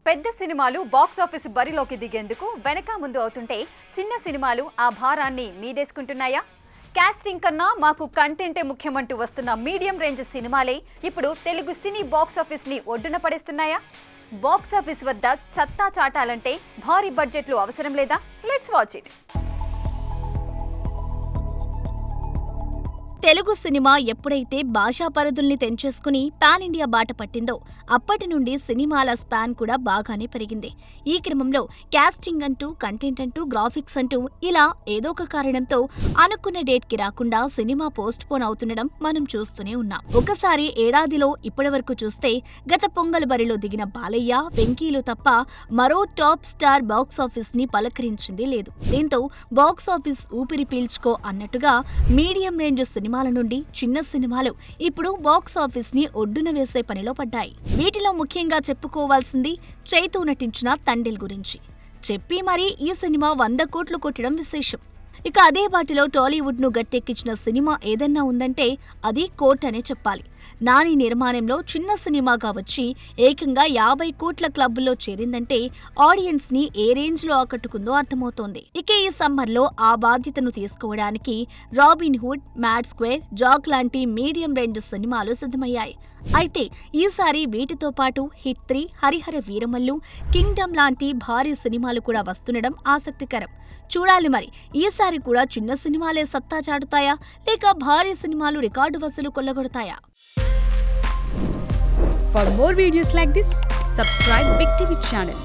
పెద్ద సినిమాలు box office బరిలోకి దిగేందుకు వెనక ముందు అవుతుంటే చిన్న సినిమాలు ఆ భారాన్ని మీదేసుకుంటున్నాయా? కాస్టింగ్ కన్నా మాకు కంటెంటే ముఖ్యమంటూ వస్తున్న మీడియం రేంజ్ సినిమాలే ఇప్పుడు తెలుగు సినీ బాక్స్ ఆఫీస్ ని ఒడ్డున పడేస్తున్నాయా? బాక్స్ ఆఫీస్ వద్ద సత్తా చాటాలంటే భారీ బడ్జెట్లు అవసరం లేదా? Let's watch it. Telugu cinema ఎప్పుడైతే భాషా పరిధుల్ని తెంచేసుకుని పాన్ ఇండియా బాట పట్టిందో అప్పటి నుండి సినిమాల స్పాన్ కూడా బాగానే పెరిగింది. ఈ క్రమంలో కాస్టింగ్ అంటూ, కంటెంట్ అంటూ, గ్రాఫిక్స్ అంటూ ఇలా ఏదో ఒక కారణంతో అనుకున్న డేట్ కి రాకుండా సినిమా పోస్ట్ పోన్ అవుతుండడం మనం చూస్తూనే ఉన్నాం. ఒకసారి ఏడాదిలో ఇప్పటి వరకు చూస్తే గత పొంగల్ బరిలో దిగిన బాలయ్య, వెంకీలు తప్ప మరో టాప్ స్టార్ బాక్స్ ఆఫీస్ ని పలకరించింది లేదు. దీంతో బాక్స్ ఆఫీస్ ఊపిరి పీల్చుకో అన్నట్టుగా మీడియం రేంజ్ సినిమాల నుండి చిన్న సినిమాలు ఇప్పుడు బాక్స్ ఆఫీస్ ని ఒడ్డున వేసే పనిలో పడ్డాయి. వీటిలో ముఖ్యంగా చెప్పుకోవాల్సింది చైతూ నటించిన తండేల్ గురించి. చెప్పి మరీ ఈ సినిమా 100 కోట్లు కొట్టడం విశేషం. ఇక అదే బాటిలో టాలీవుడ్ ను గట్టెక్కించిన సినిమా ఏదన్నా ఉందంటే అది కోట్ అనే చెప్పాలి. నాని నిర్మాణంలో చిన్న సినిమాగా వచ్చి ఏకంగా 50 కోట్ల క్లబ్లో చేరిందంటే ఆడియన్స్ ని ఏ రేంజ్ లో ఆకట్టుకుందో అర్థమవుతోంది. ఇక ఈ సమ్మర్ లో ఆ బాధ్యతను తీసుకోవడానికి robin hood, mad square, Jack లాంటి మీడియం రేంజ్ సినిమాలు సిద్ధమయ్యాయి. అయితే ఈసారి వీటితో పాటు హిట్ 3, హరిహర వీరమల్లు, కింగ్డమ్ లాంటి భారీ సినిమాలు కూడా వస్తుండడం ఆసక్తికరం. చూడాలి మరి ఈసారి కూడా చిన్న సినిమాలే సత్తా చాటుతాయా లేక భారీ సినిమాలు రికార్డు వసూలు కొల్లగొడతాయా? For more videos like this, subscribe Big TV channel.